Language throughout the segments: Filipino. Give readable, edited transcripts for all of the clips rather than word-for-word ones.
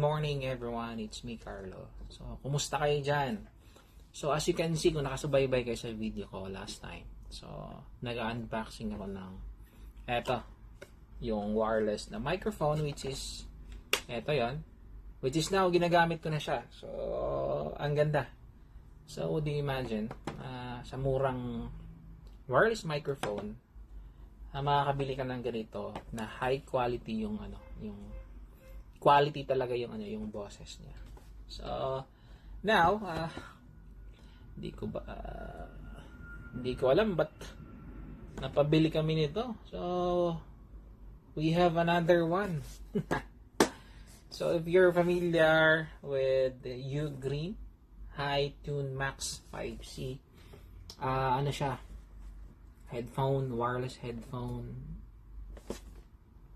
morning everyone, it's me Carlo. So, kumusta kayo dyan? So, as you can see, kung nakasubaybay kayo sa video ko last time. So, nag-unboxing ako ng eto, yung wireless na microphone which is eto yon, which is now ginagamit ko na siya. So, ang ganda. So, would you imagine, sa murang wireless microphone, makakabili ka ng ganito na high quality yung yung quality talaga yung yung boses niya. So now hindi ko alam but napabili kami nito. So we have another one. So if you're familiar with the Ugreen HiTune Max 5C, ano siya? Headphone, wireless headphone.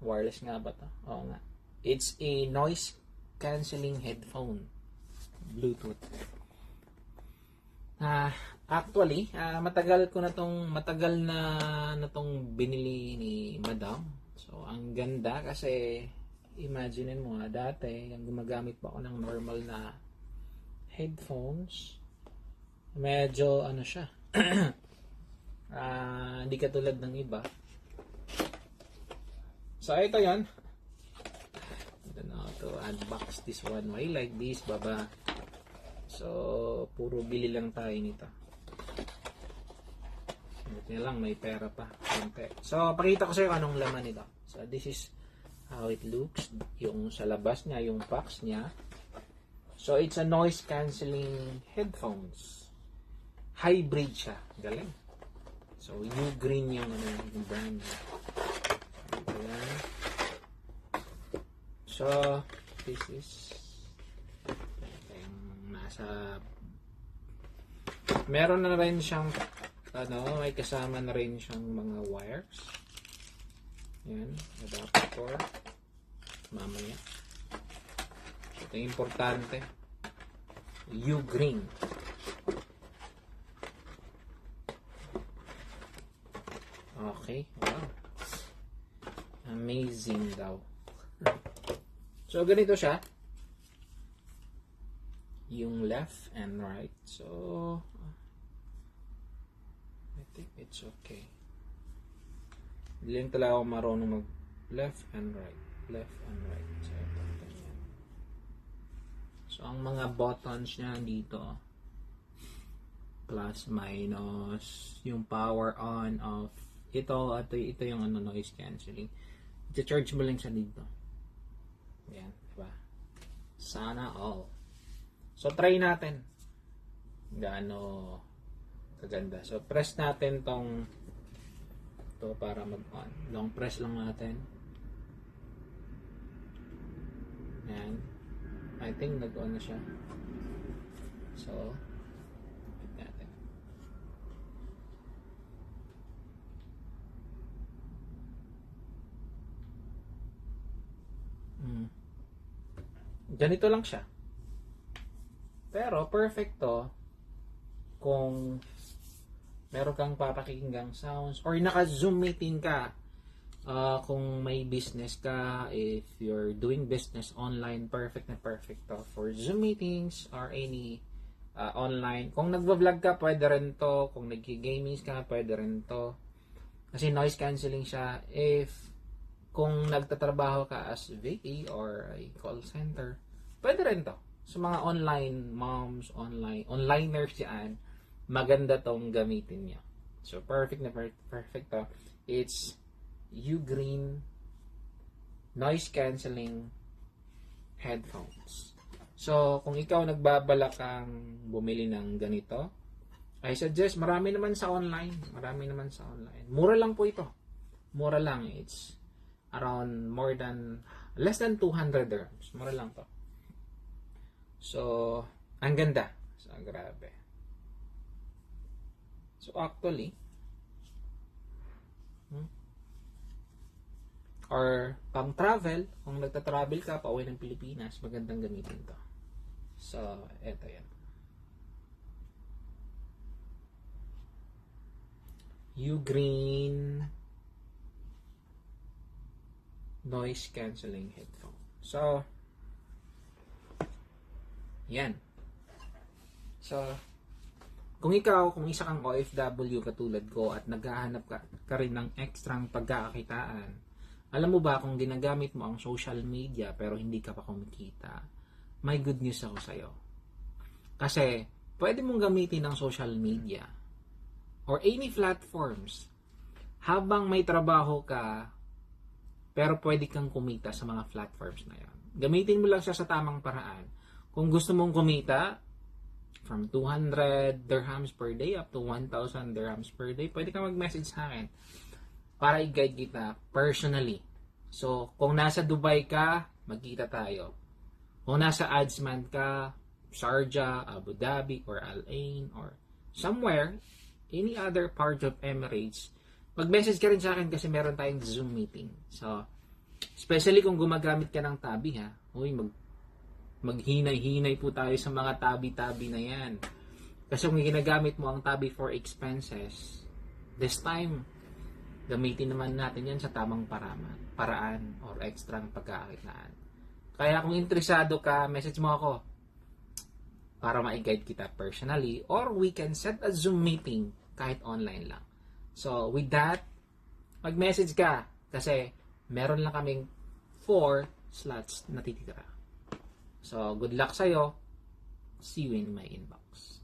Wireless nga ba to? Oo nga. It's a noise cancelling headphone. Bluetooth. Actually, matagal na tong binili ni Madam. So, ang ganda kasi imagine mo dati, yung gumagamit pa ako ng normal na headphones. Medyo ano siya. Hindi katulad ng iba. So, ito 'yon. To unbox this one. May like this, baba. So, puro bili lang tayo nito. Buti na lang, may pera pa. Konti. So, pakita ko sa iyo anong laman nito. So, this is how it looks. Yung sa labas niya, yung box niya. So, it's a noise cancelling headphones. Hybrid siya. Galing. So, Ugreen yung yung brand niya. Ayan. So, this is nasa meron na rin siyang may kasama na rin siyang mga wires. Yan, adapter mamaya. So, ito yung importante, Ugreen. Okay, wow, amazing daw. So, ganito siya. Yung left and right. So, I think it's okay. Hindi lang talaga ako marunong mag left and right. Left and right. So, ito. Ganyan. So, ang mga buttons niya dito. Plus, minus. Yung power on, off. Ito yung noise cancelling. I-charge mo lang siya dito. Yan, diba? Sana all. So, try natin. Gaano kaganda. So, press natin to para mag-on. Long press lang natin. Yan. I think nag-on na siya. So, hit natin. Ganito lang siya. Pero perfect to kung meron kang papakinggang sounds or naka-Zoom meeting ka, kung may business ka, if you're doing business online, perfect na perfect to for Zoom meetings or any online. Kung nagva-vlog ka, pwede rin to. Kung nag-gaming ka, pwede rin to. Kasi noise cancelling siya. Kung nagtatrabaho ka as VA or a call center, pwede rin to. Sa mga online moms, onliners yan, maganda tong gamitin niya. So, perfect na perfect to. It's Ugreen noise cancelling headphones. So, kung ikaw nagbabala kang bumili ng ganito, I suggest, marami naman sa online. Mura lang po ito. Mura lang. It's around less than 200 dirhams. Mura lang to. So, ang ganda. So, grabe. So, actually, or pang travel, kung nagta-travel ka, pauwi ng Pilipinas, magandang gamitin to. So, eto yan. Ugreen noise cancelling headphone. So, Yan. So, kung ikaw, kung isa kang OFW katulad ko at naghahanap ka rin ng ekstrang pagkakakitaan, alam mo ba kung ginagamit mo ang social media pero hindi ka pa kumikita, may good news ako sa'yo. Kasi, pwede mong gamitin ang social media or any platforms habang may trabaho ka pero pwede kang kumita sa mga platforms na yan. Gamitin mo lang siya sa tamang paraan. Kung gusto mong kumita, from 200 dirhams per day up to 1,000 dirhams per day, pwede ka mag-message sa akin para i-guide kita personally. So, kung nasa Dubai ka, magkita tayo. Kung nasa Ajman ka, Sharjah, Abu Dhabi, or Al Ain, or somewhere, any other part of Emirates, mag-message ka rin sa akin kasi meron tayong Zoom meeting. So, especially kung gumagamit ka ng tabi ha, maghinay-hinay po tayo sa mga tabi-tabi na yan. Kasi kung ginagamit mo ang tabi for expenses, this time, gamitin naman natin yan sa tamang paraan or ekstrang pagkakakitaan. Kaya kung interesado ka, message mo ako para ma-guide kita personally or we can set a Zoom meeting kahit online lang. So, with that, mag-message ka kasi meron lang kaming 4 slots na titira. So, good luck sa'yo. See you in my inbox.